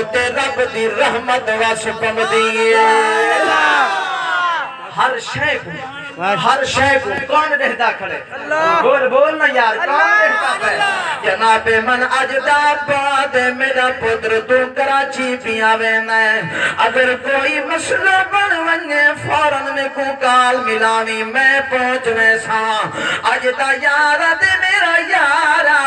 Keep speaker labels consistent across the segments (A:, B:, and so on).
A: تے رب دی رحمت وس پمدی ہر شے کو کون رہتا کھڑے بول نا یار کون رہتا پہ جناب من اجداد بعد میرا پتر تو کراچی پیا وینا ہے اگر کوئی مسئلہ بن ونگے فوراں میں کو کال ملاوی میں پہنچ ویسا اجدہ یارہ دے میرا یارہ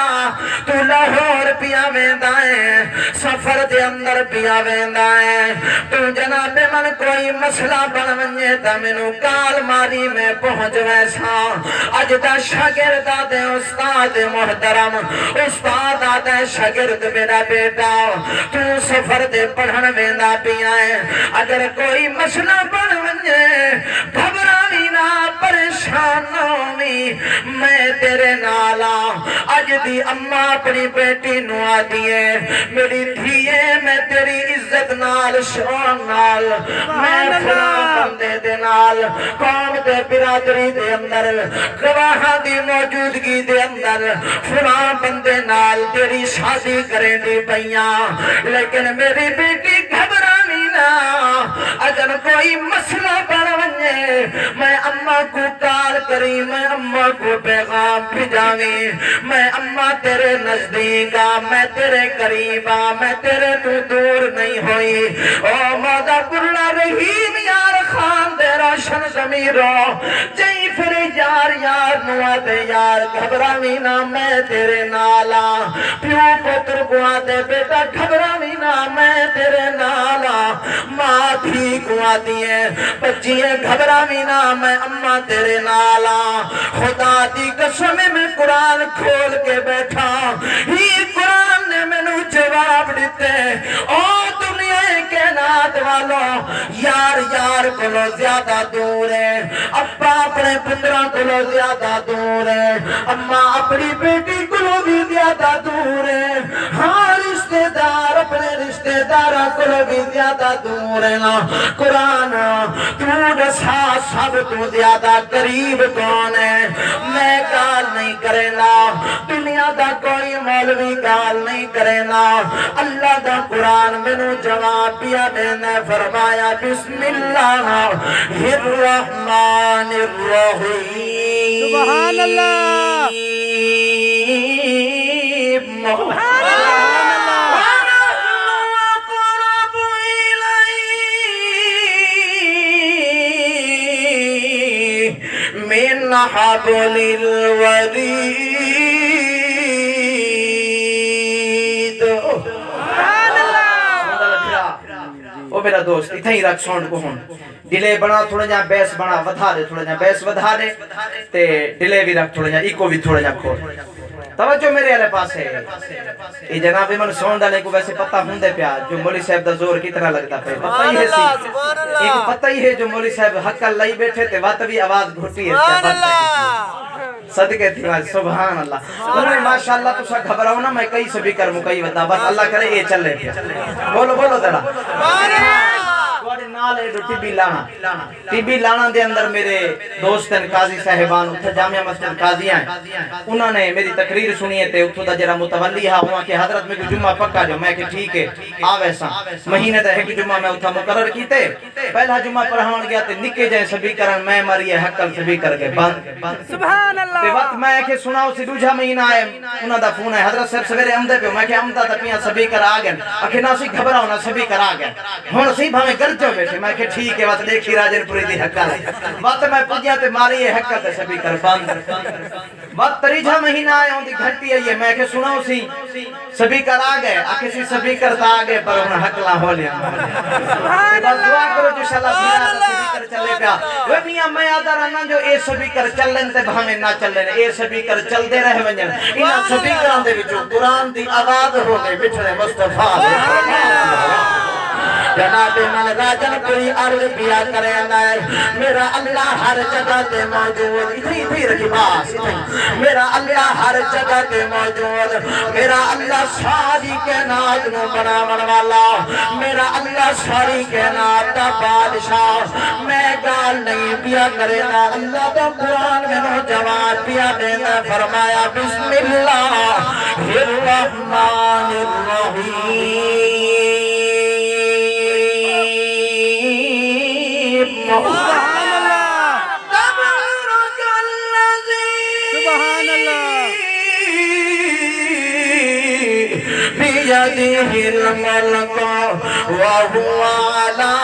A: تو لاہور پیا ویندا ہے سفر دے اندر پیا ویندا ہے تو جناب من کوئی مسئلہ بن ونگے تا مینوں کال ماری میں پہنچ ویسا اجدہ شاگرد دے استاد محترم استاد آدھے شاگرد میرا بیٹا تو سفر دے پڑھن ویندا پیا ہے اگر کوئی مسئلہ بن ونجے گھبراوی نہ پریشان ہووی میں تیرے نالا اج دی اماں اپنی بیٹی نو آدھی ہے میری دھیے میں تیری عزت نال شان نال میں فلاں بندے دے نال قوم دے برادری دے اندر گواہاں دی موجودگی دے اندر فلاں بندے نال تیری شادی کریں دی پئیاں لیکن میری بیٹی گھبراوی نہ اگر کوئی مسئلہ بن ونجے میں اماں کو کال کری میں اماں کو پیغام بھیجاوی میں اماں تیرے نزدیکا میں تیرے قریبا میں تیرے تو دور نہیں ہوئی او مودا پرلا رحیم یار خان دے روشن ضمیرو جئی پھر یار نوا دے یار گھبراوی نہ میں تیرے نالا پیو پتر گوا دے بیٹا گھبراوی نہ میں تیرے نالا ماں تھی گوا دیئے بچیے گھبراوی نہ میں اماں تیرے نالا خدا دی قسم میں قرآن کھول کے بیٹھا ہی قرآن نے میں نو جواب دیتے او دنیا کے نات والو یار کلو زیادہ دور ہے ابا اپنے پتران کلو زیادہ دور ہے اماں اپنی بیٹی کلو بھی زیادہ دور ہے ہاں رشتہ دار اپنے رشتہ دارہ کلو بھی زیادہ دور ہے قرآن تو دسا سب تو زیادہ قریب کون ہے میں گال نہیں کرینا دنیا دا کوئی مولوی گال نہیں کرینا اللہ دا قرآن منو جواب پیا دینے فرمایا بسم اللہ الرحمن الرحیم
B: سبحان اللہ
A: سبحان من حبل الورید او میرا دوست اتھا ہی رکھ سونڈ کو ہون ڈیلے بنا تھوڑا جہاں بیس بنا ودھا دے تھوڑا جہاں بیس ودھا دے تے ڈیلے بھی رکھ تھوڑا جہاں ایکو بھی تھوڑا جہاں کھول توجہ میرے علیہ پاس ہے یہ جناب من سونڈ آنے کو ویسے پتہ ہوں دے پیا جو مولی صاحب دا زور کی طرح لگتا پہ پتہ ہی ہے سی ایک پتہ ہی ہے جو مولی صاحب حق اللہ بیٹھے تے وات بھی آواز گھٹی ہے صدقے تھی سبحان اللہ انہیں ماشاءاللہ تو سا گھبراؤ نا میں کئی سبھی کرموں کئی وطا بس اللہ کرے اے چل لے پیا بولو ذرا ٹی بی لانا دے اندر میرے دوستن قاضی صاحبان اتھا جامعہ مسجد قاضی ہیں انہوں نے میری تقریر سنیے تے اتھو دا جرا متولی ہاں ہوا کہ حضرت میں کو جمعہ پکا جو میں کہ ٹھیک ہے آویسا مہینے تے ایک جمعہ میں اتھا مقرر کیتے پہلا جمعہ پڑھاون گیا تے نکے جائیں سبھی کرن میں ماری حقل سبھی کر کے بند
B: سبحان اللہ
A: تے وقت میں کہ سناؤ سی دوجہ مہینہ آئے انہوں دا فون ہے حضرت صاحب سویرے امدے پہ میں کہ امدہ تا پیاں سبھی کر آگئن اکھے نا سی گھبراؤ نا سبھی کر آگئن ہون سی بھامے گرچو بیٹھے میں کہ ٹھیک ہے وقت دیکھی راجن پوری دی حقہ ہے وقت میں پجیاں تے ماری ہے حقہ تے سبھی کر بند وقت تریجہ مہینہ آئے ہوں دی گھنٹی ہے یہ میں کہ سناؤ سی سبھی کر آگئے اکھے سی سبھی کرتا آگئے پر انہوں حق لا ہو لیا بس دعا کرو جو شاءاللہ سبھی کر چلے گا وہ میاں میں آدھا رہنا جو اے سبھی کر چلن تے بھامے نہ چلن اے سبھی کر چل دے رہے ونجن انہاں سبھی کران دے وچوں قرآن دی آواز ہو گئے بچھڑے مصطفیٰ جناب من راجن کوئی عرض پیا کرے ہے میرا اللہ ہر جگہ تے موجود اتنی رکھی باس میرا اللہ ہر جگہ تے موجود میرا اللہ ساری کائنات نو بناون والا میرا اللہ ساری کائنات دا بادشاہ میں گال نہیں پیا کرے نا اللہ دا قرآن میں نو جواب پیا دینا فرمایا بسم اللہ الرحمن الرحیم بیدہ الملک وہو علی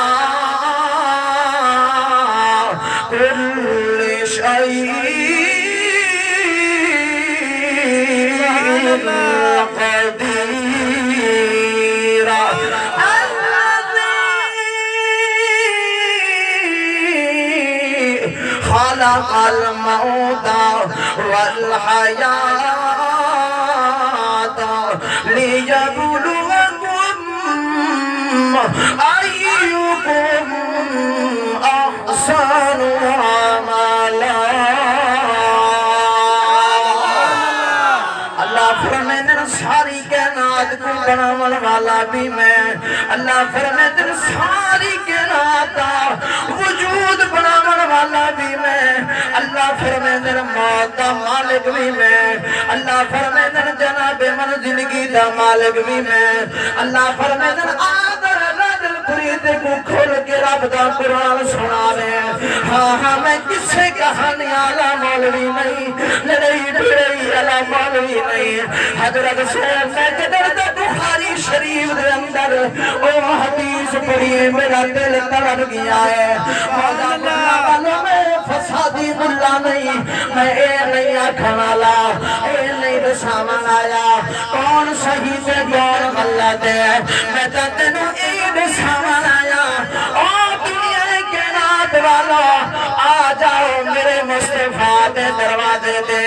A: کل شیء قدیر خلق الموت والحیات لیبلوکم ایکم احسن عملا اللہ فرمائے ساری کائنات کو بناون والا بھی میں اللہ فرمائے ساری کائنات وجود بناون والا بھی میں اللہ فرمائے موت دا مالک بھی میں اللہ فرمائے جناب من زندگی دا مالک بھی میں اللہ فرمائے آدر نادل خرید کو کھول کے رب دا قرآن سنا رہے ہاں میں کسے کہانی آلہ مولوی نہیں لڑائی ڈڑائی آلہ مولوی نہیں حضرت صاحب میں جدر دا بخاری شریف دے اندر او حدیث پڑھیے میرا دل تڑپ گیا ہے مولا اللہ والوں میں فسادی ملا نہیں میں اے نہیں آکھن والا اے نہیں دساون آیا کون صحیح سے کون غلط ہے میں تا تینوں اے دساون آیا او دنیا کے نات والا آ جاؤ میرے مصطفیٰ دے دروازے دے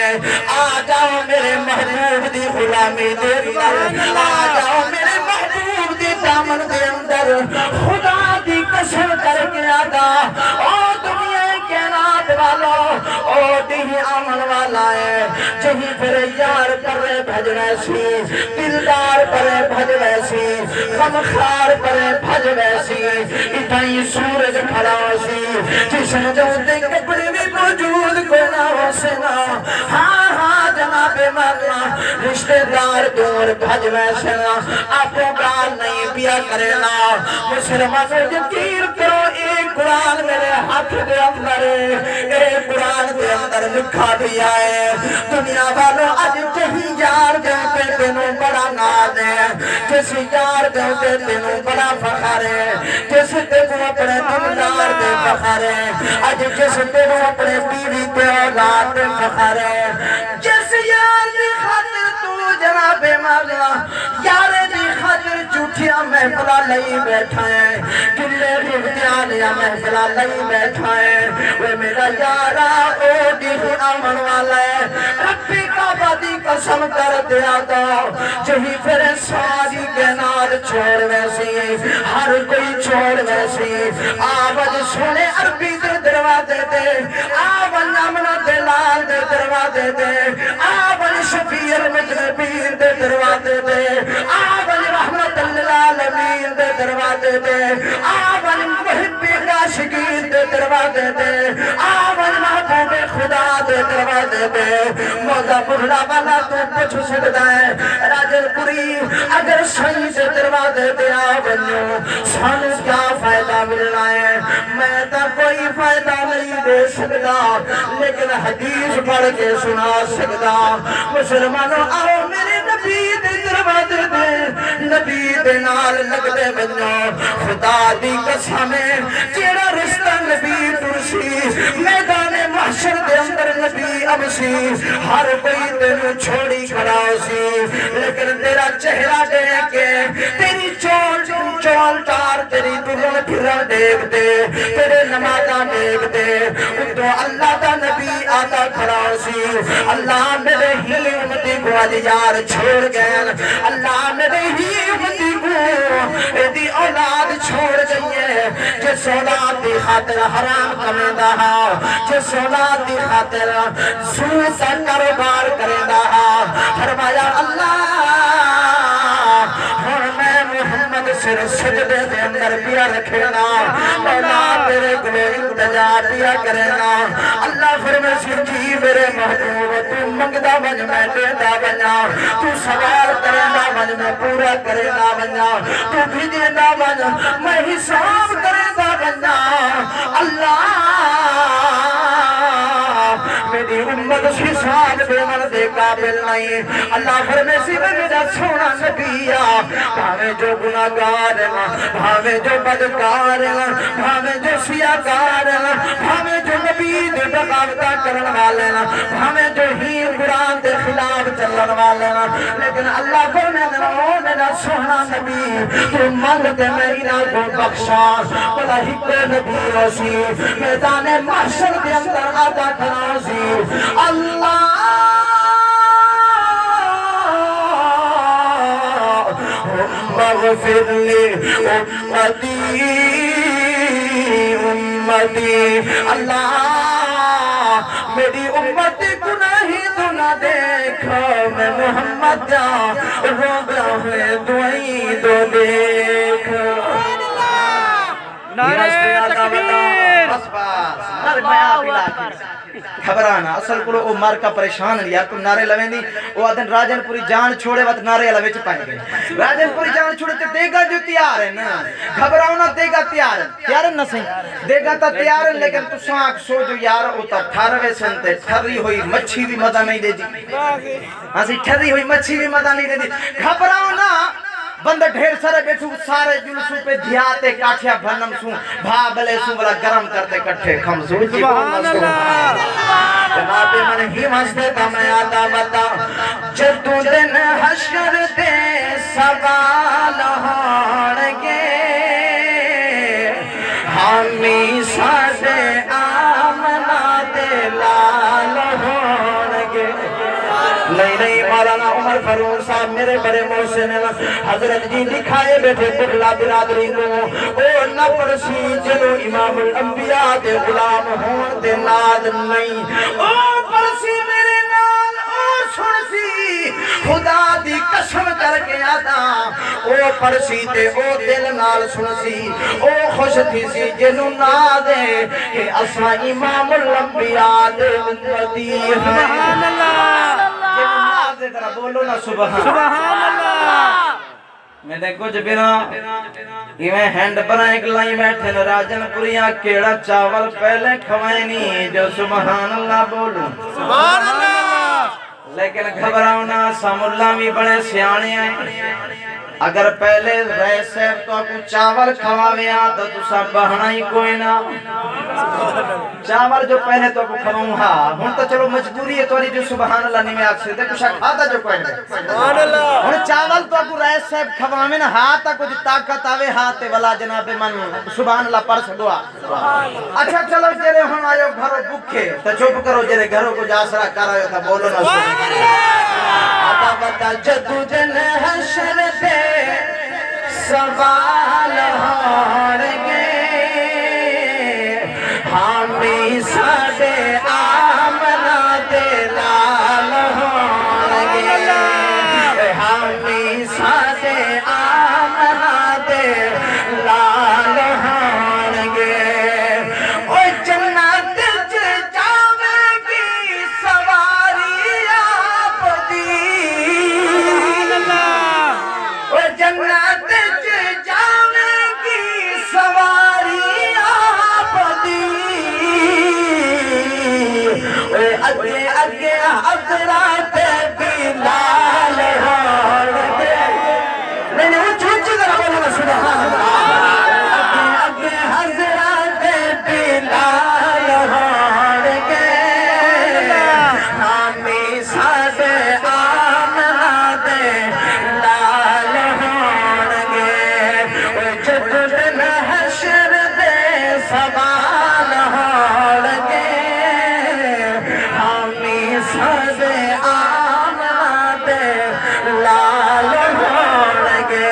A: آ جاؤ میرے محبوب دی غلامی دے اندر آ جاؤ میرے محبوب دی دامن دے اندر خدا دی قسم کر کے آدھا او دنیا کے نات والا او دی آمن والا ہے جہی پھر یار کرے بھج ویسی دلدار کرے بھج ویسی غمخار کرے بھج ویسی اتائی سورج کھڑا ویسی جسن جو دے کپڑے بھی موجود کوئی نہ ہو سنا ہاں ہاں جناب مولا رشتہ دار دور بھج ویسنا آپوں گال نہیں پیا کرنا مسلمان یقین کرو ایک قرآن میرے ہاتھ دے اندر ایک قرآن دے اندر لکھا دیا ہے دنیا والوں آج کہیں یار دے تینوں بڑا ناز ہے جس یار دے تینوں بڑا فخر ہے جس تینوں اپنے دلدار دے فخر ہے آج جس تینوں اپنے بیوی دے اولاد دے فخر ہے جس یار دی خاطر تو جناب مولا یار دی خاطر جھوٹیاں محفلہ لئی بیٹھا ہے کلے رفتیاں محفلہ لئی بیٹھا ہے وہ میرا یارا او دی امن والا ہے ربی کعبہ دی قسم کر دیا دا جہی پھر ساری کائنات چھوڑ ویسی ہر کوئی چھوڑ ویسی آواز سونے عربی دے دروازے دے آواز امنا دلال دے دروازے دے آواز شفیع مجنبین دے دروازے دے آواز رحمت للعالمین دے دروازے دے آواز محب عاشقین دے دروازے دے آواز محبوب خدا دے دروازے دے مولا بڑھڑا والا تو پوچھ سکتا ہے راجل پوری اگر صحیح سے دروازے دے آونیو سانو کیا فائدہ ملنا ہے میں تا کوئی فائدہ نہیں دے سکتا لیکن حدیث پڑھ کے سنا سکتا مسلمانوں آؤ میرے نبی دے دروازے دے نبی دے نال لگ دے بنو خدا دی قسم جیڑا رشتہ نبی ترسی میدان محشر دے اندر نبی امسی ہر کوئی تینوں چھوڑی کھڑا سی لیکن تیرا چہرہ دیکھ کے تیری چول ٹار تیری دلن پھرن دیکھ دے تیرے نمازاں دیکھ دے تو اللہ دا نبی آتا کھڑا سی اللہ میرے ہی امتی کو آج یار چھوڑ گئے اللہ میرے ہی امتی کو ایدی اولاد چھوڑ گئیے جس اولاد دی خاطر حرام کرے دا جس اولاد دی خاطر سوء کا کاروبار کرے دا فرمایا اللہ ہن میں محمد سر سجدے دے اندر پیا رکھنا مولا تیرے گلے التجا پیا کرنا اللہ فرمائے جی میرے محبوب تو منگدا بن میں دیتا بنا تو سوال کرنا بن میں پورا کرنا بنا تو بھیجنا بن میں حساب کرنا بنا اللہ میری امت حساب دیون دے قابل نہیں اللہ فرمائے سی میرا سونا نبی بھاویں جو گناہگار بھاویں جو بدکار بھاویں جو سیاکار بھاویں جو نبی دے بغاوتاں کرن والے بھاویں جو ہی قرآن دے خلاف چلن والے لیکن اللہ فرمائے او میرا سونا نبی تو منگتے میں انہاں کو بخشا بلا ہی کو نبی رسی میدان محشر دے اندر آدھا کھڑا سی اللہ اغفر لی امتی امتی اللہ میری امت گناہی تو نہ دیکھو میں محمد رو گیا ہوئے دعائی تو دیکھ
B: نعرہ تکبیر
A: بس بس نعرہ بیاں پلا خبرانا اصل کو او مار کا پریشان یار تم نعرے لویں دی او ادن راجن پوری جان چھوڑے وقت نعرے الا وچ پائے گئے راجن پوری جان چھوڑے تے دے گا جو تیار ہے نا گھبراؤ نہ دے گا تیار نہ صحیح دے گا تا تیار ہے لیکن تو سانک سو جو یار او تا ٹھاروے سنتے ٹھری ہوئی مچھی بھی مزہ نہیں دے دی ہاں ٹھری ہوئی مچھی بھی مزہ نہیں دے دی گھبراؤ نہ بندہ ڈھیر سارے بیٹھو سارے جلسوں پہ دھیاتے کاٹھیا بھنم سوں بھا بلے سوں بلا گرم کرتے کٹھے کھمزو
B: سبحان اللہ
A: جناب من ہی مستے کا میں آتا بتا جدو دن حشر دے سوال ہونگے ہمی ساڑے آمنا دے لال ہونگے نہیں مولانا عمر فاروق صاحب میرے بڑے محسن حضرت جی دکھائے بیٹھے بغلا برادری کو او نہ پرسی جنو امام الانبیاء دے غلام ہون دے ناد نہیں او پرسی میرے نال او سنسی خدا دی قسم کر کے آتا او پرسی تے او دل نال سنسی او خوش تھی سی جنو نادے کہ اسا امام الانبیاء دے امتی
B: سبحان اللہ
A: ذرا بولو نا سبحان
B: اللہ
A: میں نے کچھ بنا یہ میں ہینڈ بنا ایک لائی بیٹھے راجن پوریاں کیڑا چاول پہلے کھوائے نہیں جو سبحان اللہ بولو
B: سبحان اللہ
A: لیکن گھبراؤ نہ سام اللہ بھی بڑے سیانے آئے اگر پہلے رہ صاحب تو آپ چاول کھواوے آتا تو سب بہنا ہی کوئی نہ چاول جو پہلے تو آپ کھواؤں ہاں ہون تو چلو مجبوری ہے تو جو سبحان اللہ نہیں میں آگ سے دے کچھ کھاتا جو کوئی نہیں
B: سبحان اللہ
A: ہون چاول تو آپ رہ صاحب کھواوے نا ہاتھا کچھ طاقت آوے ہاتھے والا جناب من سبحان اللہ پڑھ سکوا اچھا چلو جرے ہون آئیو گھروں بکھے تو چوپ کرو جرے گھروں کو جاسرہ کر آئیو تھا بولو نا سبحان اللہ آتا بتا جدو دن حشر دے سوال ہونگے ہمی ساڑے آمنا دے لال ہونگے ہمی ساڑے آمنا دے لال ہونگے او جنت جاوے کی سواری آپ دی او جنت اگے اگے حضرات بلال ہونگے نہیں نہیں وہ چھوچی ذرا بولنا سبحان اللہ اگے حضرات بلال ہونگے ہمی ساڑے آمنا دے لال ہونگے جب دن حشر دے سوال ہونگے سادے آمنا دے لال ہونگے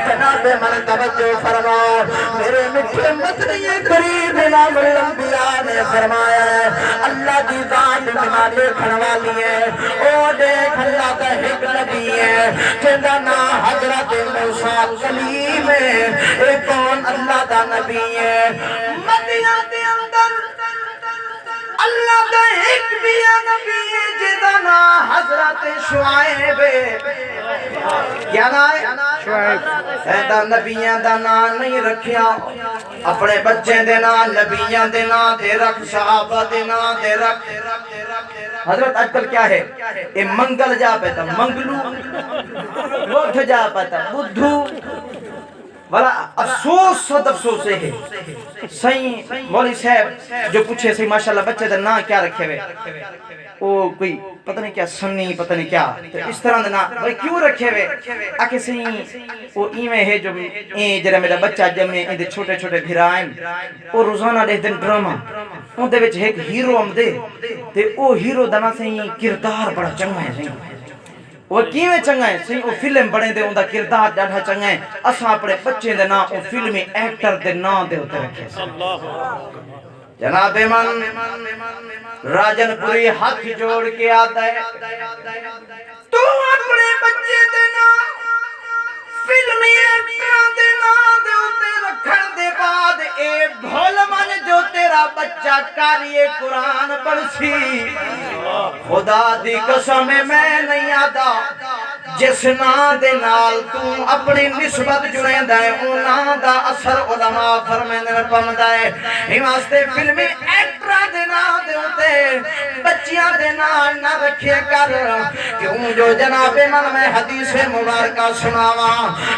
A: جناب من توجہ فرماؤ میرے مٹھے مدنی قریب امام الانبیاء نے فرمایا ہے اللہ دی ذات بنا دیکھن والی ہے او دیکھ اللہ کا ایک نبی ہے جنہا نا حضرت موسیٰ کلیم ہے ایک کون اللہ دا نبی ہے مدینہ دے اندر اللہ دا ایک بھی نبی جدا نا حضرت شعیب کیا نا ہے ایدہ نبیان دا نام نہیں رکھیا اپنے بچے دے نام نبیان دے نام دے رکھ صحابہ دے نام دے رکھ حضرت آج کل کیا ہے اے منگل جا پہتا منگلو بدھ جا پہتا بدھو والا افسوس صد افسوس ہے صحیح مولی صاحب جو پوچھے صحیح ماشاءاللہ بچے دا نام کیا رکھے ہوئے وہ کوئی پتہ نہیں کیا سنی پتہ نہیں کیا تو اس طرح دے نام بھائی کیوں رکھے ہوئے آکے صحیح وہ ایمیں ہے جو جرہ میرا بچہ جب میں اندے چھوٹے چھوٹے بھیرائیں وہ روزانہ دے دن ڈراما ان دے وچ ایک ہیرو ہم دے تے وہ ہیرو دنا صحیح کردار بڑا چنگا ہے صحیح وہ کیویں چنگا ہے صحیح وہ فلم بڑے دے اندہ کردار ڈاڑھا چنگا ہے اساں اپنے بچے دے نام وہ فلمی ایکٹر دے نام دے ہوتے رکھے جناب من راجن پوری ہاتھ جوڑ کے آتا ہے تو اپنے بچے دے نام فلمی ایکٹر دے نام دے ہوتے رکھن دے بعد اے بھول من جو تیرا بچہ کاری قرآن پڑھسی خدا دی قسم میں نہیں آدھا جس نا دے نال تو اپنی نسبت جڑیں دائے اونا دا اثر علماء فرمینے پم دائے ہی واسطے فلمی ایکٹرہ دے نا دے ہوتے بچیاں دے نا نہ رکھے کر کیوں جو جناب من میں حدیث مبارکہ سناوا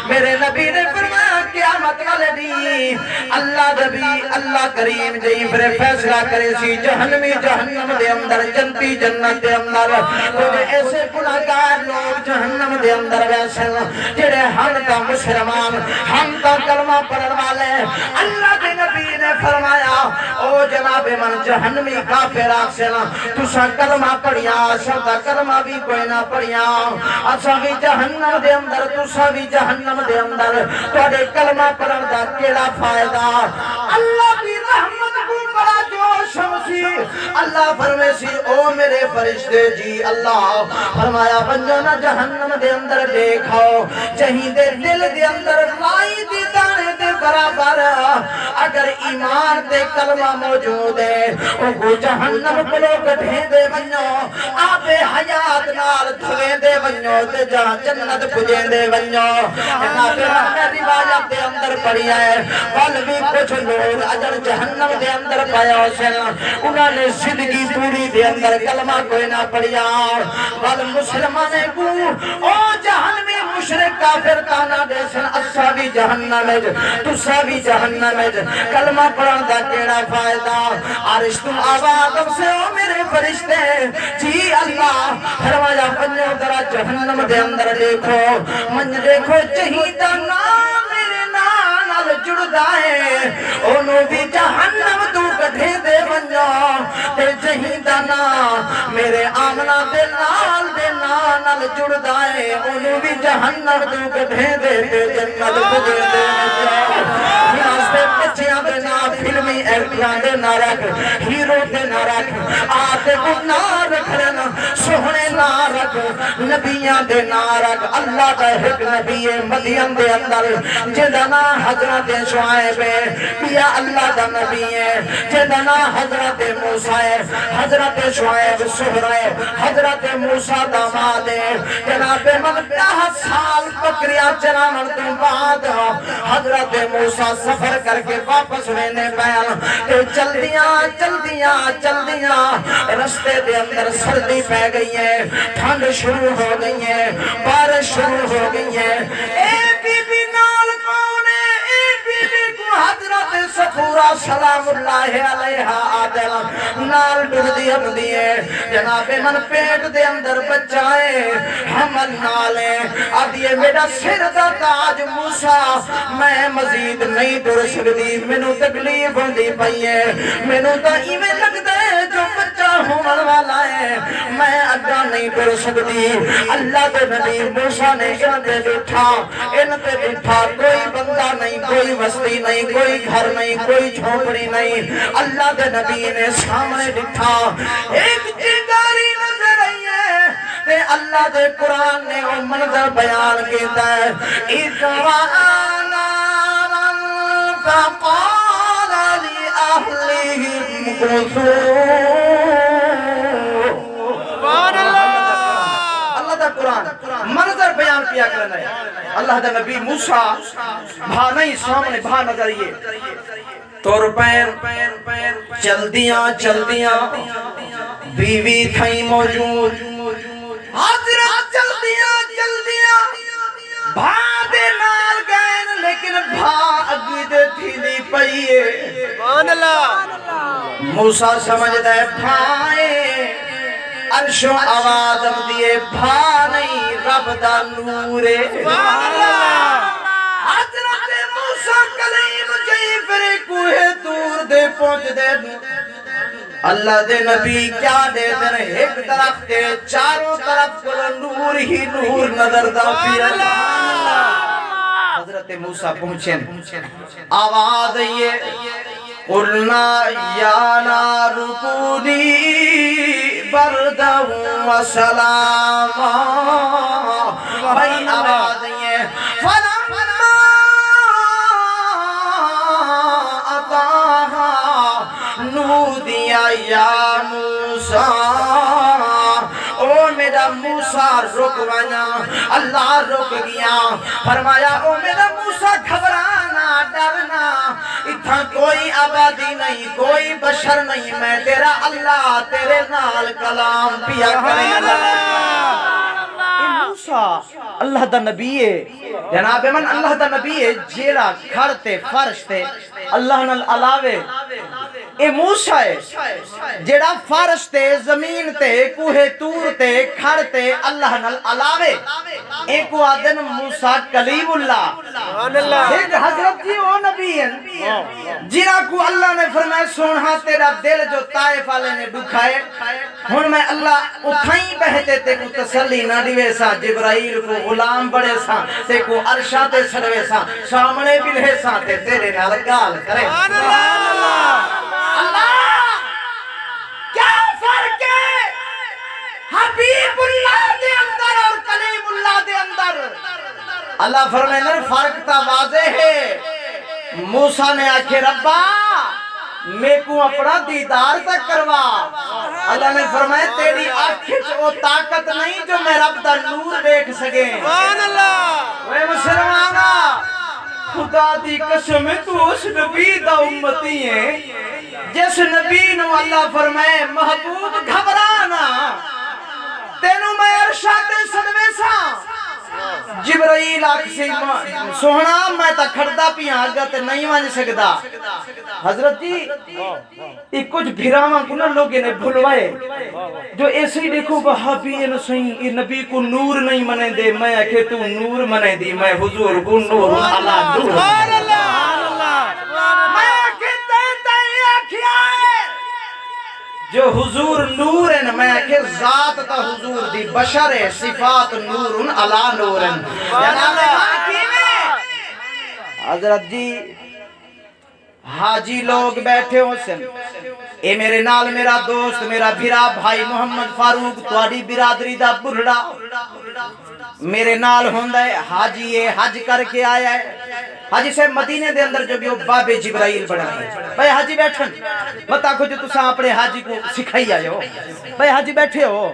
A: میرے نبی نے فرمایا قیامت والے دی اللہ نبی اللہ کریم جئی پھر فیصلہ کرے سی جہنمی جہنم دے اندر جنتی جنت دے اندر کچھ ایسے گناہگار لوگ جہنم دے اندر ویسے جڑے ہم دا مسلمان ہم دا کلمہ پڑھن والے اللہ دے نبی نے فرمایا او جناب من جہنمی کافر آکسنا تسا کلمہ پڑھیا سب کلمہ بھی کوئی نہ پڑھیا اسا بھی جہنم دے اندر تسا بھی جہنم دے اندر توڑے کلمہ پڑھن دا کیڑا فائدہ اللہ کی رحمت کو بڑا جو شمسی اللہ فرمے سی او میرے فرشتے جی اللہ فرمایا بنجونا جہنم دے اندر دیکھو جہیں دے دل دے اندر لائی دی دانے دے برابر اگر ایمان دے کلمہ موجود ہے او کو جہنم کلو کٹھیں دے بنجو آپ حیات نال دھویں دے بنجو تے جہاں جنت پجیں دے بنجو اینا پھر ہمیں روایت دے اندر پڑی ہے بل بھی کچھ لوگ اجر جہنم دے اندر پایا حسین انہوں نے زندگی پوری دے اندر کلمہ کوئی نہ پڑیا بل مسلمانے کو او جہنمی مشرک کافر تانا دیسن اسا بھی جہنم ہے تسا بھی جہنم ہے کلمہ پڑھن دا کیڑا فائدہ عرش تم آبادم سے او میرے فرشتے جی اللہ فرمایا پنجو درہ جہنم دے اندر دیکھو من دیکھو چہیدہ نام میرے نال جڑ دائے انہوں بھی جہنم تو کٹھے دے بنجا تے جہیدہ نام میرے آمنہ دے نال جڑ دائے انہوں بھی جہنم تو کٹھے دے جنت بجے دے واسطے بچیاں دے نا فلمی ایکٹراں دے نہ رکھ ہیرو دے نہ رکھ آتے کو نہ رکھ لینا سوہنے نہ رکھ نبیاں دے نہ رکھ اللہ کا ایک نبی مدین دے اندر جدنا حضرت شعیب پیا اللہ دا نبی ہے جدنا حضرت موسیٰ ہے حضرت شعیب سہرے حضرت موسیٰ داماد ہے جناب من 10 سال بکریاں چرانن تو بعد حضرت موسیٰ سفر کر کے واپس وینے بیان کہ چلدیاں رستے دے اندر سردی پہ گئی ہے ٹھنڈ شروع ہو گئی ہے بارش شروع ہو گئی ہے اے بی بی نال کون ہے اے بی بی کو حضرت صفورہ سلام اللہ علیہ آدم نال ڈر دی ہے جناب من پیٹ دے اندر بچائے حمل نالے آدھیے میرا سر دا تاج موسیٰ میں مزید نہیں ڈر سکتی مینوں تکلیف ہوندی پئی ہے مینوں تا ایویں لگدا ہے جو بچہ ہون والا ہے میں اگا نہیں ڈر سکتی اللہ دے نبی موسیٰ نے ان تے بٹھا کوئی بندہ نہیں کوئی بستی نہیں کوئی گھر نہیں کوئی جھونپڑی نہیں اللہ دے نبی نے سامنے بٹھا ایک چنگاری نظر آئی ہے تے اللہ دے قرآن نے وہ منظر بیان کیتا ہے اِذْوَانَا فَقَالَ لِأَهْلِهِمْ كُثُوا پیا کرنا ہے اللہ دا نبی موسیٰ بھا نہیں سامنے بھا نظریے تور پین چل دیاں بیوی تھیں موجود حضرت چل دیاں بھا دے نال گئن لیکن بھا اگی دے تھی دی پئیے
B: سبحان اللہ
A: موسیٰ سمجھ دے بھائے عرش و آوازم دیے بھا نہیں رب دا نورے
B: سبحان اللہ
A: حضرت موسیٰ کلیم جئی پھر کوہ دور دے پہنچ دے اللہ دے نبی کیا دے دن ایک طرف کے چاروں طرف کو نور ہی نور نظر دا پیا حضرت موسیٰ پہنچیں آواز یہ قلنا یا نار کونی بردا و سلاما بھائی آواز یہ فلما اتاہا نودیا یا موسیٰ او میرا موسیٰ رک وانا اللہ رک گیا فرمایا او میرا موسیٰ گھبرانا ڈرنا اتھا کوئی آبادی نہیں کوئی بشر نہیں میں تیرا اللہ تیرے نال کلام پیا کرے موسیٰ اللہ دا نبی ہے جناب من اللہ دا نبی ہے جیڑا کھڑتے فرش تے اللہ نال علاوے اے موسیٰ ہے جیڑا فرش تے زمین تے کوہ تور تے کھڑتے اللہ نال علاوے اے کو آدن موسیٰ کلیم اللہ ایک حضرت جی وہ نبی ہیں جنہاں کو اللہ نے فرمایا سونہا تیرا دل جو طائف والے نے دکھائے ہن میں اللہ اتھائیں بہتے تے کو تسلی نہ دیوے سا جبرائیل کو غلام بڑے سا تے کو عرشاں تے سروے سا سامنے بلہے سا تے تیرے نال گال کرے اللہ کیا فرق ہے حبیب اللہ دے اندر اور کلیم اللہ دے اندر اللہ فرمائے فرق تا واضح ہے موسیٰ نے آکھے ربا میں کو اپنا دیدار تک کروا اللہ نے فرمایا تیری آنکھ وہ طاقت نہیں جو میں رب دا نور دیکھ سکے
B: سبحان اللہ
A: اے مسلمانا خدا دی قسم تو اس نبی دا امتی ہے جس نبی نو اللہ فرمائے محبوب گھبرانا تینو میں ارشاد صدوے سا جبرائیل آکھ سے سوہنا میں تا کھڑدا پیاں آگت نہیں مان سکدا حضرت جی ایک کچھ بھیراواں کو نہ لوگے نے بھلوائے جو ایسے ہی دیکھو وہابی اے نسویں یہ نبی کو نور نہیں منے دے میں کہ تو نور منے دی میں حضور کو نور اللہ دور
B: سبحان اللہ
A: میں کہ تے آکھیا ہے جو حضور نور ہے میں کہ ذات تا حضور دی بشر ہے صفات نور علا نور حضرت جی حاجی لوگ بیٹھے ہو سن اے میرے نال میرا دوست میرا بھیرا بھائی محمد فاروق توڑی برادری دا بڑھڑا میرے نال ہوندہ ہے حاجی یہ حج کر کے آیا ہے حاجی سے مدینے دے اندر جو بھی وہ باب جبرائیل بڑھا ہے بھائی حاجی بیٹھن بتا کو جو تسا اپنے حاجی کو سکھائی آئے ہو بھائی حاجی بیٹھے ہو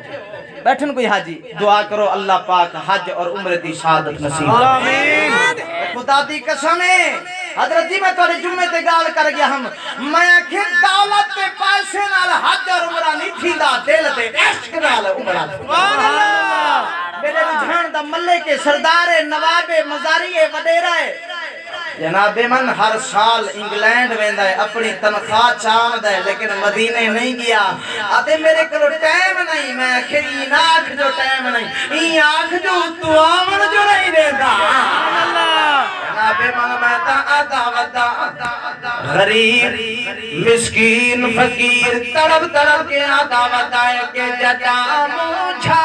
A: بیٹھن کوئی حاجی دعا کرو اللہ پاک حج اور عمر دی سعادت نصیب
B: آمین
A: خدا دی قسم ہے حضرت جی میں توڑے جمعے تے گال کر گیا ہم میں کہ دولت تے پیسے نال حج اور عمرہ نہیں تھی دا دل تے عشق نال عمرہ
B: سبحان اللہ
A: میرے رجھان دا ملے کے سردار نواب مزاری وڈیرہ ہے جناب من ہر سال انگلینڈ ویندا ہے اپنی تنخواہ چاہندا ہے لیکن مدینے نہیں گیا آتے میرے کلو ٹائم نہیں میں آخری ناکھ جو ٹائم نہیں این آنکھ جو تو آمن جو نہیں دیتا جناب من میں تا آتا ودا غریب مسکین فقیر تڑپ تڑپ کے آتا ودا ہے کہ جدا مجھا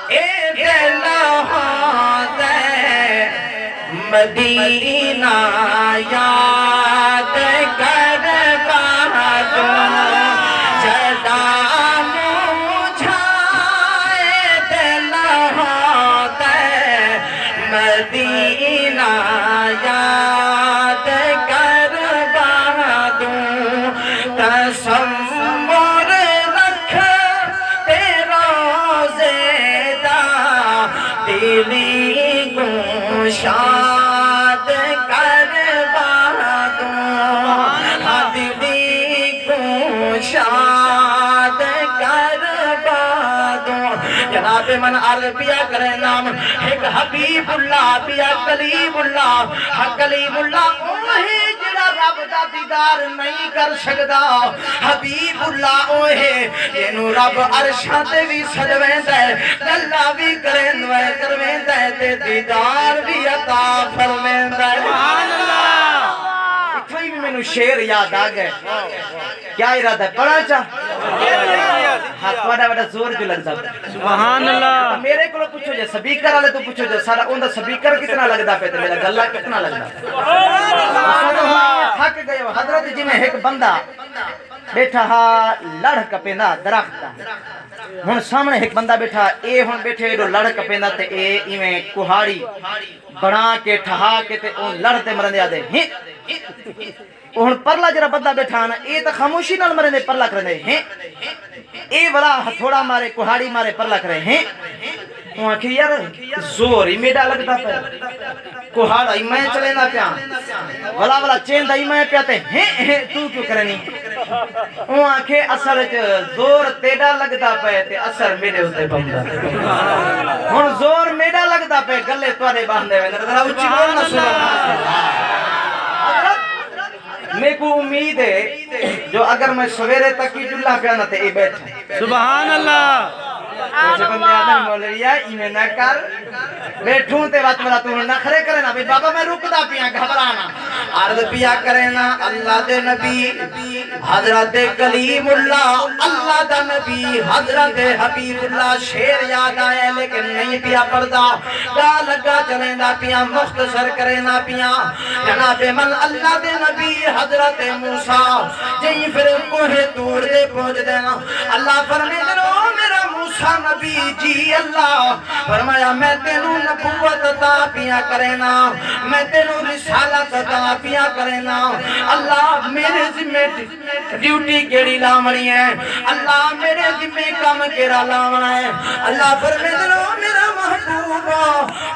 A: اے دل ہاں مدینہ یاد کر بہادر جدا مجھائے دل ہوت مدینہ یاد کر بہادر تصور رکھ تیرا زیدہ دل جناب من عرض پیا کرے نام ایک حبیب اللہ پیا کلیم اللہ کلیم اللہ اوہی جڑا رب دا دیدار نہیں کر سکدا حبیب اللہ اوہے جنوں رب عرشاں تے بھی سجویندا ہے گلاں بھی کرویندا ہے تے دیدار بھی عطا فرمیندا ہے
B: سبحان اللہ
A: اتھوئی بھی مینوں شعر یاد آ گئے کیا ارادہ ہے پڑھا ہاتھ وڈا وڈا زور جو لگدا
B: سبحان اللہ
A: میرے کو پوچھو جے سپیکر والے تو پوچھو جے سارا اوندا سپیکر کتنا لگدا پے تے میرا گلا کتنا لگدا تھک گئے ہو حضرت جی میں ایک بندہ بیٹھا ہا لڑ کپیندا درخت ہن سامنے ایک بندہ بیٹھا اے ہن بیٹھے جو لڑ کپیندا تے اے ایویں کوہاڑی بنا کے ٹھہا کے تے اون لڑ تے مرندے آدے ہیں ہن پرلا جڑا بندہ بیٹھا نا اے تے خاموشی نال مرندے پرلا کرندے ہیں اے بڑا ہتھوڑا مارے کوہاڑی مارے پرلا کرے ہیں وہ آکھے یار زور ہی میڈا لگتا پہ کوہاڑا ہی میں چلے نہ پیا ولا ولا چین ہی میں پیا تے ہیں تو کیوں کرنی وہ آکھے اثر زور تیڈا لگتا پہ تے اثر میرے ہوتے بمدا ہن زور میڈا لگتا پہ گلے تواڈے باندھے وے ذرا اونچی بول نہ میں کو امید ہے جو اگر میں سویرے تک ہی جلا پیا نہ تے اے بیٹھے
B: سبحان اللہ
A: کچھ بندے آدم مولویا ایویں نہ کر بیٹھوں تے وقت میرا تو نخرے کرے نا بھئی بابا میں رکدا پیاں گھبرانا عرض پیا کرے نا اللہ دے نبی حضرت کلیم اللہ اللہ دا نبی حضرت حبیب اللہ شیر یاد آئے لیکن نہیں پیا پڑدا گا لگا چلے نا پیا مختصر کرے نا پیا جناب من اللہ دے نبی حضرت موسیٰ جہیں پھر کوہ طور دے پہنچ دینا اللہ فرمے دنو میرا موسیٰ نبی جی اللہ فرمایا میں تینوں نبوت عطا پیا کرینا میں تینوں رسالت عطا پیا کرینا اللہ میرے ذمہ ڈیوٹی کیڑی لامنی ہے اللہ میرے ذمہ کام کیڑا لامنا ہے اللہ فرمے دنو میرا محبوب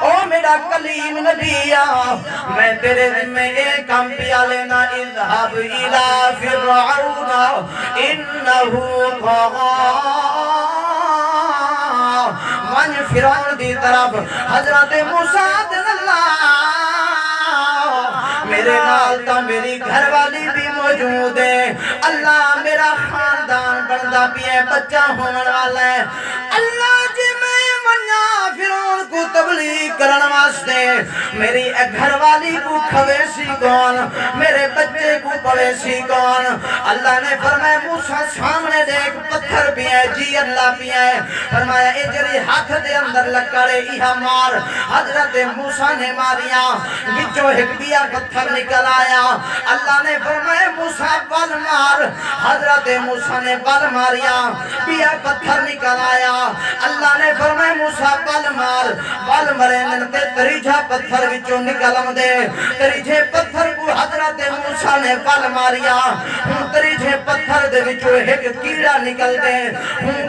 A: او میرا کلیم نبی میں تیرے ذمہ ایک کام پیا لینا اذهب الى فرعون انہو طغى من فرعون دی طرف حضرت موسیٰ اللہ میرے نال تا میری گھر والی بھی موجود ہے اللہ میرا خاندان بندہ بھی ہے بچہ ہونے والا ہے اللہ جی میں منیا فرعون کو تبلیغ کرن واسطے میری گھر والی کو کھویسی کون میرے بچے کو پویسی کون اللہ نے فرمایا موسیٰ سامنے دیکھ پتھر بھی ہے جی اللہ بھی ہے فرمایا اے جری ہاتھ دے اندر لکڑے ایہا مار حضرت موسیٰ نے ماریا بچو ایک بیا پتھر نکل آیا اللہ نے فرمایا موسیٰ بل مار حضرت موسیٰ نے بل ماریا بیا پتھر نکل آیا اللہ نے فرمایا موسیٰ بل مار بل مرے ننتے تریجھا پتھر بچو نکلم دے تریجھے پتھر کو حضرت موسیٰ نے بل ماریا تریجھے پتھر دے بچو ایک کیڑا نکل دے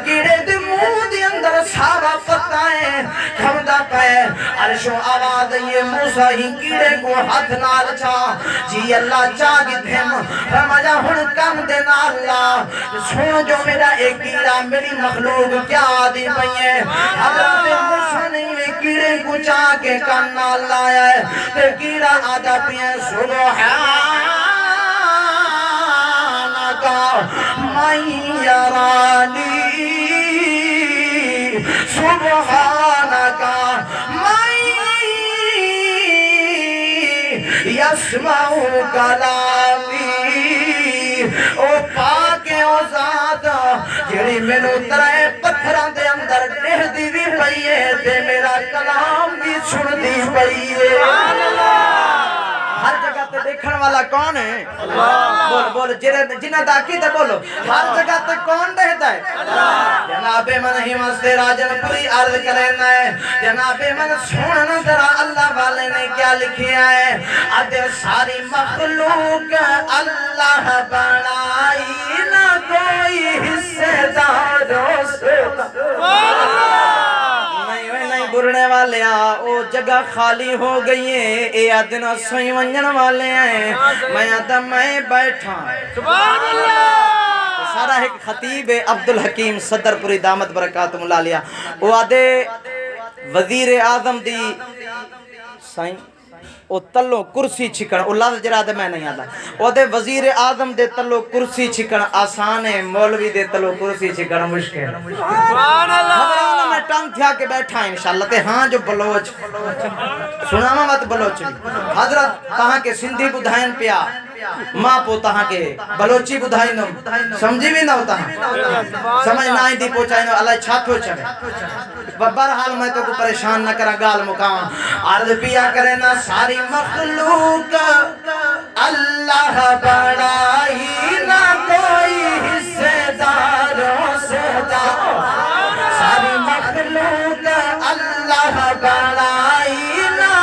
A: کیڑے دے منہ دے اندر سارا پتائیں کھمدا پہ عرشو آواز یہ موسیٰ ہی کیڑے کو ہاتھ نال چا جی اللہ چاگی دھم فرمایا ہن کم دینا اللہ سن جو میرا ایک کیڑا میری مخلوق کیا آدھی پئیے حضرت موسیٰ نے کیڑے کو چاہ کے کن نال لایا ہے تے کیڑا آدھا پئیے من یرانی سبحانکا من یسمع کلامی او پاک او ذات جڑی مینوں ترے پتھراں دے اندر ڈہ دی وی پئی ہے تے میرا کلام بھی سن دی پئی ہے ہر جگہ تے دیکھن والا کون ہے اللہ بول بول جنہ دا عقیدہ بولو ہر جگہ تے کون رہتا ہے اللہ جناب من ہی مستے راجن پوری عرض کرنا ہے جناب من سننا ذرا اللہ والے نے کیا لکھیا ہے ادھر ساری مخلوق اللہ بنائی نہ کوئی حصے داروں سے برنے والے او جگہ خالی ہو گئی ہے اے آدن سوئی ونجن والے ہیں میں آدم میں بیٹھا سبحان اللہ سارا ایک خطیب ہے عبدالحکیم صدرپوری دامت برکاتہم العالیہ وہ آدھے وزیر اعظم دی سائیں او تلو کرسی چھکن او لفظ جرا دے میں نہیں آتا او دے وزیر اعظم دے تلو کرسی چھکن آسان ہے مولوی دے تلو کرسی چھکن مشکل خبرانہ میں ٹانگ تھیا کے بیٹھا انشاءاللہ تے ہاں جو بلوچ سناما مت بلوچ حضرت تہاں کے سندھی بدھائن پیا ماں پو تہاں کے بلوچی بدھائن سمجھی بھی نہ ہوتا سمجھ نہ آئی دی پوچھائیں اللہ چھاتو چھوے برحال میں تو کو پریشان نہ کرا گال مکاواں عرض پیا کرے نا ساری مخلوق اللہ بڑائی نہ کوئی حصے داروں سے دا ساری مخلوق اللہ بڑائی نہ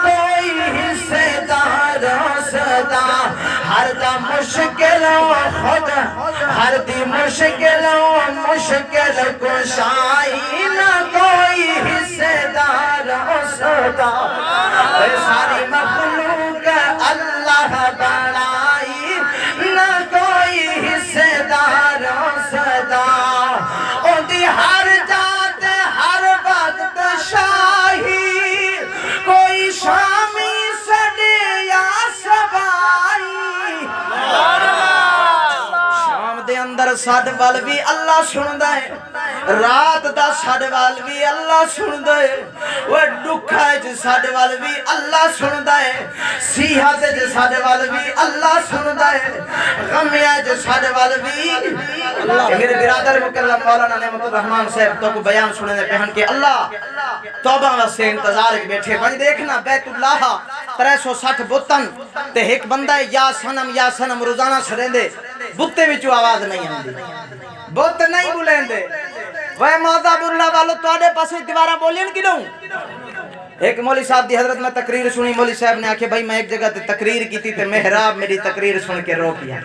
A: کوئی حصے داروں سے دا ہر دا مشکلوں خود ہر دی مشکلوں مشکل کشائی نہ کوئی حصے داروں سے دا ساری مخلوق اللہ بڑائی نہ کوئی حصے داروں سے دا ان دی ہر جات ہر وقت شاہی کوئی شامی سڑے یا سبائی شام دے اندر ساڈ وال بھی اللہ سندا ہے رات دا ساڈ وال بھی اللہ سندا ہے وہ دکھا ہے ساڈ وال بھی اللہ سندا ہے صحت ہے ساڈ وال بھی اللہ سندا ہے غم ہے ساڈ وال بھی میرے برادر مکرم مولانا نعمت الرحمن صاحب تو کو بیان سننے پہن کے اللہ توبہ واسطے انتظار کے بیٹھے بھائی دیکھنا بیت اللہ 360 بتن تے ایک بندہ ہے یا سنم روزانہ سڑیندے بتے وچوں آواز نہیں آندی بت نہیں بولیندے وہ معذاب اللہ والو تواڈے پاسے دیواراں بولین کیوں ایک مولوی صاحب دی حضرت میں تقریر سنی مولوی صاحب نے آکھے بھائی میں ایک جگہ تے تقریر کی تھی تے محراب میری تقریر سن کے رو پیا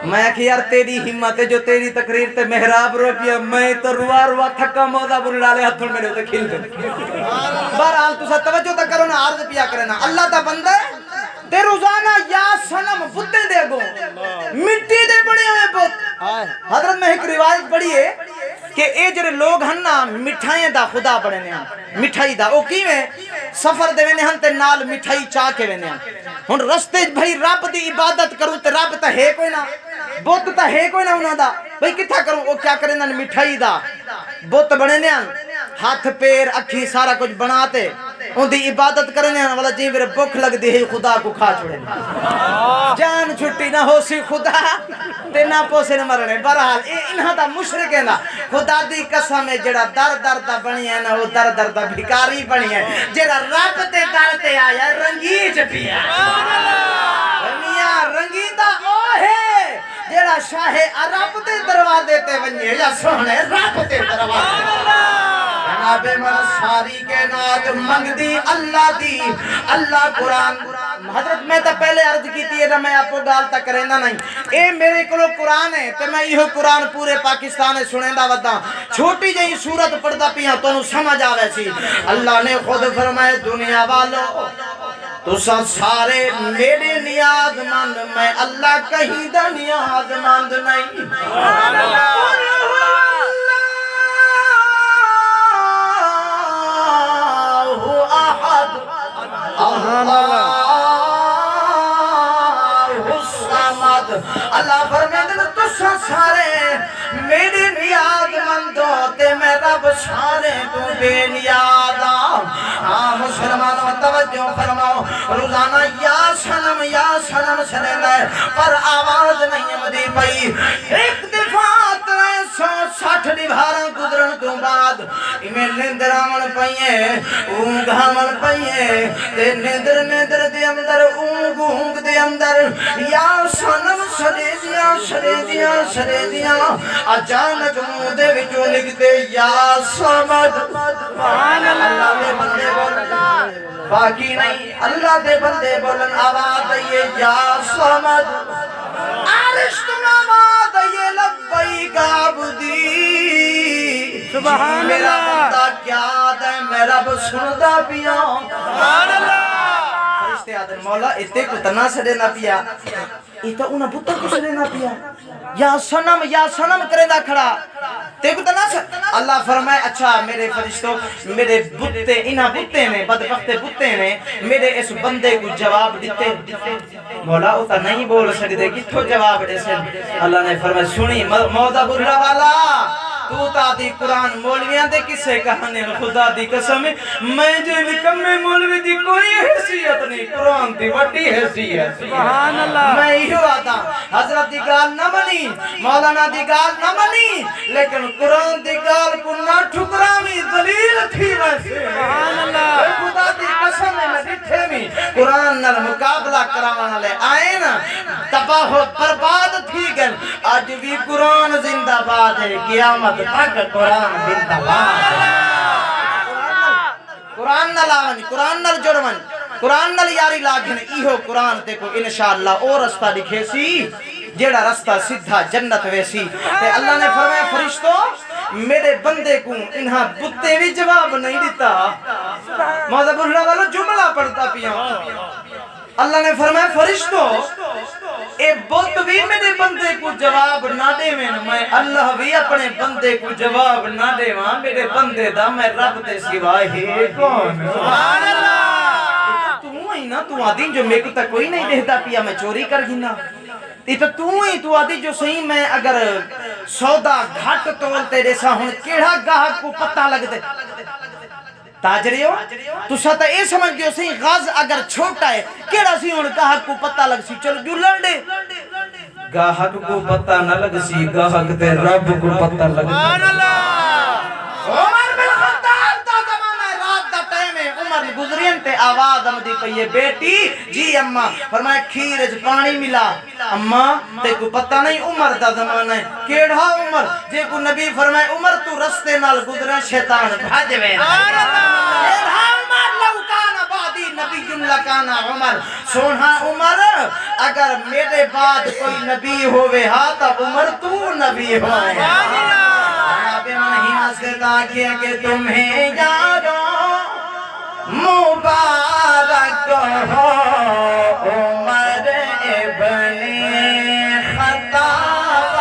A: میں آکھے یار تیری ہمت ہے جو تیری تقریر تے محراب رو پیا میں تو روا تھکا معذاب اللہ علیہ ہتھوں میرے تے کھل دے بہرحال تسا توجہ تا کرو نا عرض پیا کرے نا اللہ دا بندہ تے روزانہ یا سنم بتے دے گو مٹی دے بڑے ہوئے بت حضرت میں ایک روایت پڑھی ہے کہ اے جڑے لوگ ہن نا مٹھائیں دا خدا بڑے نے مٹھائی دا او کیویں سفر دے ویندے ہن تے نال مٹھائی چا کے ویندے ہن رستے بھئی رب دی عبادت کروں تے رب تے ہے کوئی نہ بت تے ہے کوئی نہ انہاں دا بھئی کتھا کروں او کیا کرے نا مٹھائی دا بت بنے نے ہاتھ پیر اکھی سارا کچھ بناتے ان دی عبادت کرنے والا جی میرے بھوک لگ دی ہے خدا کو کھا چھوڑے جان چھٹی نہ ہو سی خدا تے نہ پوسے نہ مرنے برحال انہاں دا مشرک ہے نا خدا دی قسم ہے جڑا در در دا بنی ہے نا وہ در در دا بھکاری بنی ہے جڑا رب تے در تے آیا رنگیج پیا میاں رنگی دا او ہے جڑا شاہ عرب تے دروازے تے ونجے یا سونے رب تے دروازے جناب من ساری کائنات منگ دی اللہ قرآن حضرت میں تا پہلے عرض کی تھی ہے میں آپ کو گال تک رہنا نہیں اے میرے کلو قرآن ہے تے میں یہ قرآن پورے پاکستان ہے سنیں دا ودا چھوٹی جہی سورت پڑھتا پیا تو انہوں سمجھ آوے سی اللہ نے خود فرمائے دنیا والو تو سارے میرے نیاز مند میں اللہ کہیں دا نیاز مند نہیں اللہ فرمائے تو سارے میرے نیاز مندو تے میں رب سارے تو بے نیاز مسلمانوں توجہ فرماؤ روزانہ یا سنم سنے لائے پر آواز نہیں مدی پئی ایک دفعہ 360 دیواراں گزرن تو بعد میں نیندر آمن پئیے اونگ آمن پئیے تے نیندر دے اندر اونگ دے اندر یا سنم سرے دیا اچانک منہ دے وچوں لکھتے یا سمد اللہ دے بندے بولن باقی نہیں اللہ دے بندے بولن آواز دئیے یا سمد عرش تمامات یہ لبیک عبدی
B: سبحان
A: میرا
B: اللہ
A: بندہ کیا دے میرا بسندہ پیا سبحان اللہ فرشتے آدھر مولا اتے کو تنا سڑے نہ پیا ایتا انہا بطر کو سڑے نہ پیا یا سنم کرے نہ کھڑا تے کو تنا سڑے اللہ فرمائے اچھا میرے فرشتوں میرے بطے انہا بطے نے بدبخت بطے نے میرے اس بندے کو جواب دیتے مولا اتا نہیں بول سکتے کتھو جواب دے سے اللہ نے فرمائے سنی مودا برلا والا تو تا دی قرآن مولویاں دے کسے کہانے خدا دی قسم میں جو نکمے مولوی دی کوئی حیثیت نہیں قرآن دی وڈی حیثیت
B: سبحان اللہ
A: میں ایہو آتا حضرت دی گال نہ منی مولانا دی گال نہ منی لیکن قرآن دی گال کو نہ ٹھکرامی ذلیل تھی ویسے
B: سبحان اللہ
A: خدا دی قسم میں ڈٹھے میں قرآن نال مقابلہ کراوانا لے آئے نا تباہ و برباد تھی گن آج بھی قرآن زندہ باد ہے قیامت تک قرآن زندہ باد ہے قرآن نال آونی قرآن نال جڑون قرآن نال یاری لاگھن ایہو قرآن تے کو انشاءاللہ او رستہ لکھے سی جیڑا رستہ سدھا جنت ویسی تے اللہ نے فرمایا فرشتوں میرے بندے کو انہاں بتے بھی جواب نہیں دیتا موضوع اللہ والا جملہ پڑھتا پیا اللہ نے فرمایا فرشتوں اے بت بھی میرے بندے کو جواب نہ دے میں اللہ بھی اپنے بندے کو جواب نہ دے میرے بندے دا میں رب دے سوائے ہے کون سبحان اللہ تو ہی نا تو آدھی جو میرے کو تا کوئی نہیں دیتا پیا میں چوری کر گھنا تو آدھی جو صحیح میں اگر سودا گھٹ تولتے جیسا ہون کیڑا گاہک کو پتہ لگ دے تاجریو تو ساتا اے سمجھ دیو صحیح غاز اگر چھوٹا ہے کیڑا سی ہون گاہک کو پتہ لگ سی چلو جو لڑے گاہک کو پتہ نہ لگ سی گاہک تے رب کو پتہ لگ سبحان اللہ عمر بن خطاب تا زمانہ رات دا ٹائم ہے عمر گزرین تے آواز آمدی پئی ہے بیٹی جی اماں فرمایا کھیرج پانی ملا اماں تے کو پتہ نہیں عمر دا زمانہ ہے کیڑا عمر جے کو نبی فرمائے عمر تو رستے نال گزرے شیطان بھاج وے سبحان اللہ عمر لو کان بعدی نبی جملہ کانا عمر سونا عمر اگر میرے بعد کوئی نبی ہوئے ہاں تب عمر تو نبی ہوئے نبی نہیں ہنستا کیا کہ تمہیں یارو مبارک ہو عمر ابن خطاب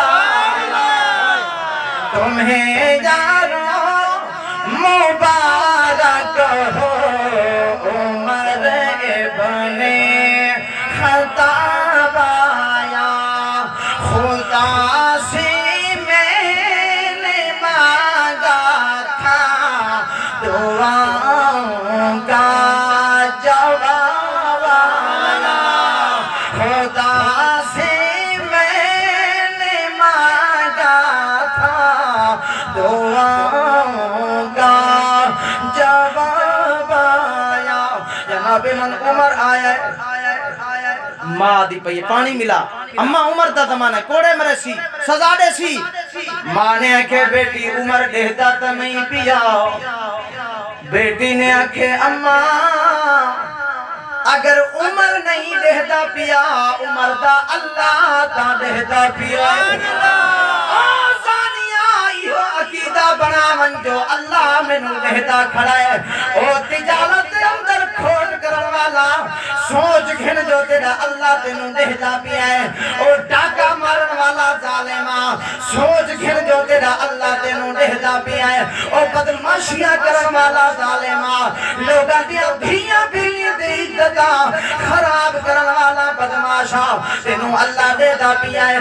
A: تمہیں یارو مبارک ہو عمر ابن خطاب آیا خدا سے میں نے مانگا تھا دعاؤں کا جواب آیا خدا سے میں نے مانگا تھا دعاؤں کا جواب آیا جناب من عمر آیا ماں دی پئی پانی ملا اماں عمر دا زمانہ کوڑے مرے سی سزا دے سی ماں نے آکھے بیٹی عمر دہتا تا نہیں پیا بیٹی نے آکھے اماں اگر عمر نہیں دہتا پیا عمر دا اللہ تا دہتا پیا عقیدہ بنا من جو اللہ میں نو دہتا کھڑا ہے او تجارت اندر کھوٹ کرن والا سوچ گھن جو تیرا اللہ تے نو دہتا پیا ہے او ڈاکہ مارن والا ظالمہ سوچ گھن جو تیرا اللہ تے نو دہتا پیا ہے او بدماشیاں کرن والا ظالمہ لوگاں دیا دھیاں بھیلیاں دے عزتاں خراب کرن والا بدماشا تے نو اللہ دہتا پیا ہے